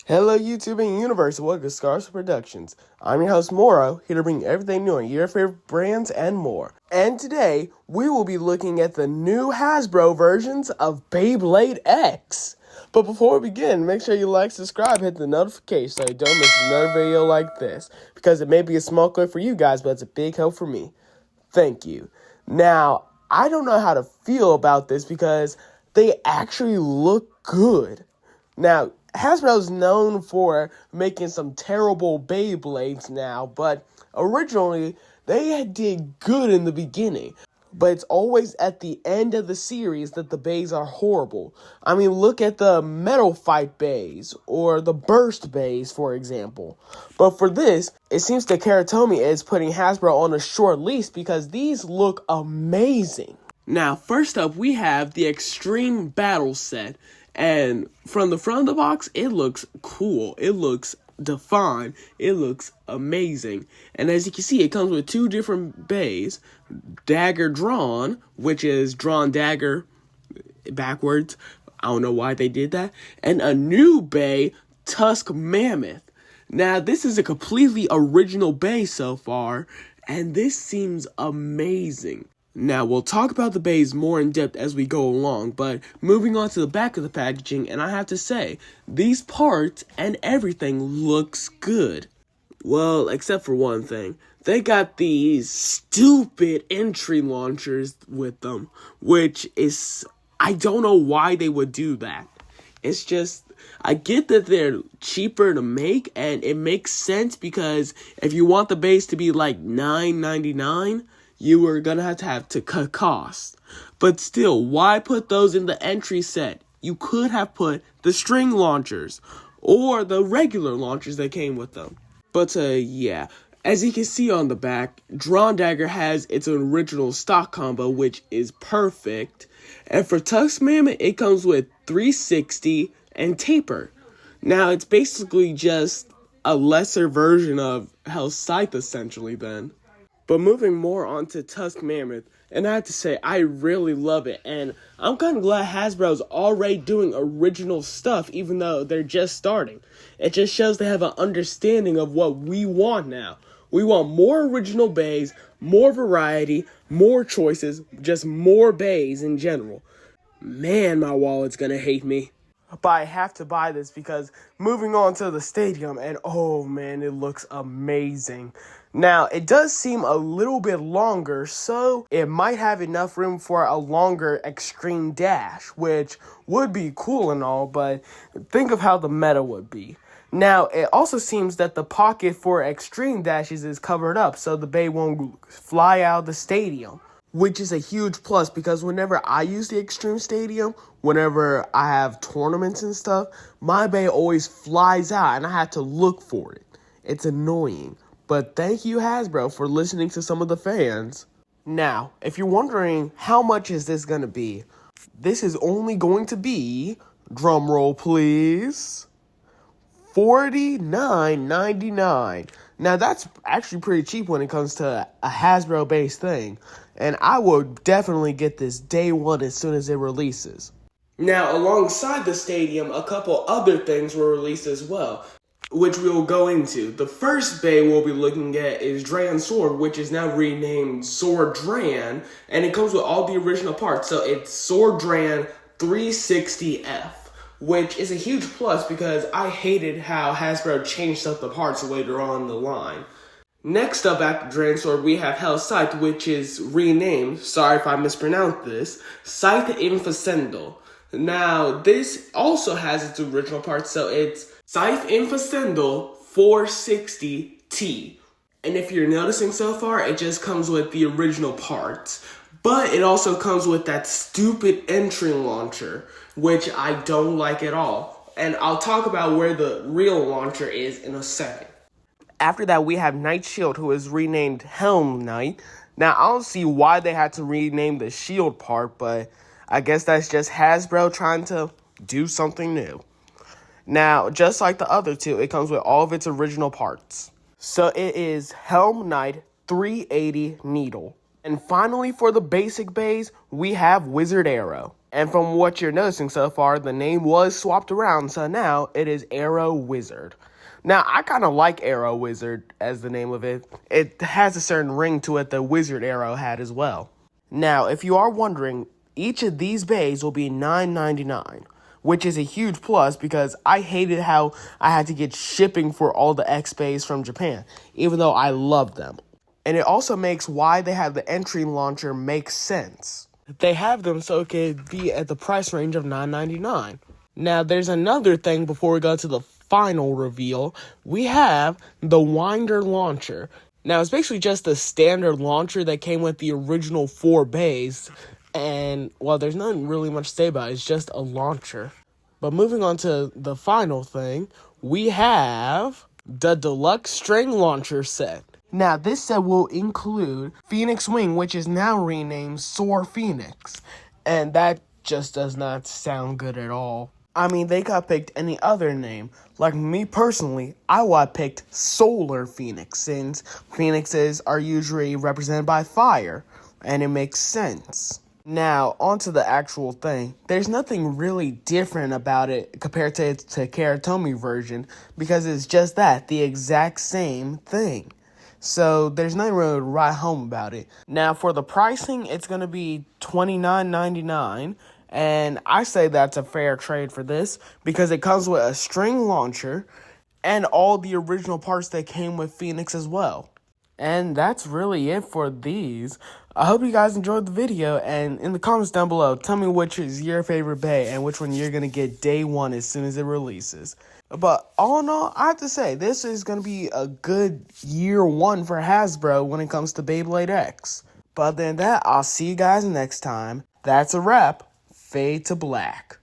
Hello, YouTube and universe. Welcome to Scars Productions. I'm your host, Morro, here to bring everything new on your favorite brands and more. And today, we will be looking at the new Hasbro versions of Beyblade X. But before we begin, make sure you like, subscribe, hit the notification so you don't miss another video like this. Because it may be a small clip for you guys, but it's a big help for me. Thank you. Now, I don't know how to feel about this because they actually look good. Now, Hasbro's known for making some terrible Beyblades now, but originally they did good in the beginning. But it's always at the end of the series that the bays are horrible. I mean, look at the Metal Fight bays or the Burst bays, for example. But for this, it seems that Karatomi is putting Hasbro on a short leash because these look amazing. Now, first up, we have the Extreme Battle Set. And from the front of the box, it looks cool. It looks defined. It looks amazing. And as you can see, it comes with two different bays. Dagger Drawn, which is drawn dagger backwards. I don't know why they did that. And a new bay, Tusk Mammoth. Now, this is a completely original bay so far, and this seems amazing. Now, we'll talk about the bays more in depth as we go along, but moving on to the back of the packaging, and I have to say, these parts and everything looks good. Well, except for one thing. They got these stupid entry launchers with them, which is, I don't know why they would do that. It's just, I get that they're cheaper to make, and it makes sense because if you want the base to be like $9.99, you are going to have to cut costs. But still, why put those in the entry set? You could have put the string launchers or the regular launchers that came with them. But yeah, as you can see on the back, Drawn Dagger has its original stock combo, which is perfect. And for Tusk Mammoth, it comes with 360 and Taper. Now, it's basically just a lesser version of Hell's Scythe, essentially, then. But moving more on to Tusk Mammoth, and I have to say, I really love it, and I'm kind of glad Hasbro's already doing original stuff, even though they're just starting. It just shows they have an understanding of what we want now. We want more original bays, more variety, more choices, just more bays in general. Man, my wallet's gonna hate me. But I have to buy this because moving on to the stadium, and oh man, it looks amazing. Now, it does seem a little bit longer, so it might have enough room for a longer extreme dash, which would be cool and all, but think of how the meta would be. Now, it also seems that the pocket for extreme dashes is covered up, so the bay won't fly out of the stadium, which is a huge plus because whenever I use the Extreme Stadium, whenever I have tournaments and stuff, my bay always flies out and I have to look for it. It's annoying. But thank you, Hasbro, for listening to some of the fans. Now, if you're wondering how much is this going to be, this is only going to be, drum roll please, $49.99. Now, that's actually pretty cheap when it comes to a Hasbro-based thing. And I will definitely get this day one as soon as it releases. Now, alongside the stadium, a couple other things were released as well, which we'll go into. The first bay we'll be looking at is Dran Sword, which is now renamed Sword Dran, and it comes with all the original parts. So it's Sword Dran 360F, which is a huge plus because I hated how Hasbro changed up the parts later on the line. Next up after Dran Sword, we have Hell's Scythe, which is renamed, sorry if I mispronounced this, Scythe Infacendal. Now, this also has its original parts, so it's Scythe Infacendal 460T. And if you're noticing so far, it just comes with the original parts. But it also comes with that stupid entry launcher, which I don't like at all. And I'll talk about where the real launcher is in a second. After that, we have Knight Shield, who is renamed Helm Knight. Now, I don't see why they had to rename the shield part, but I guess that's just Hasbro trying to do something new. Now, just like the other two, it comes with all of its original parts. So it is Helm Knight 380 Needle. And finally, for the basic bays, we have Wizard Arrow. And from what you're noticing so far, the name was swapped around, so now it is Arrow Wizard. Now, I kind of like Arrow Wizard as the name of it. It has a certain ring to it that Wizard Arrow had as well. Now, if you are wondering, each of these bays will be $9.99, which is a huge plus because I hated how I had to get shipping for all the X bays from Japan, even though I love them. And it also makes why they have the entry launcher make sense. They have them so it could be at the price range of $9.99. Now, there's another thing before we go to the final reveal. We have the Winder launcher. Now, it's basically just the standard launcher that came with the original 4 bays. And, well, there's nothing really much to say about it. It's just a launcher. But moving on to the final thing, we have the Deluxe String Launcher set. Now, this set will include Phoenix Wing, which is now renamed Soar Phoenix. And that just does not sound good at all. I mean, they could have picked any other name. Like me personally, I would have picked Solar Phoenix, since phoenixes are usually represented by fire, and it makes sense. Now, onto the actual thing. There's nothing really different about it compared to its Karatomi version, because it's just that, the exact same thing. So, there's nothing really to write home about it. Now, for the pricing, it's going to be $29.99. And I say that's a fair trade for this because it comes with a string launcher and all the original parts that came with Phoenix as well. And that's really it for these. I hope you guys enjoyed the video, and in the comments down below, tell me which is your favorite bay and which one you're going to get day one as soon as it releases. But all in all, I have to say, this is going to be a good year one for Hasbro when it comes to Beyblade X. But other than that, I'll see you guys next time. That's a wrap. Fade to black.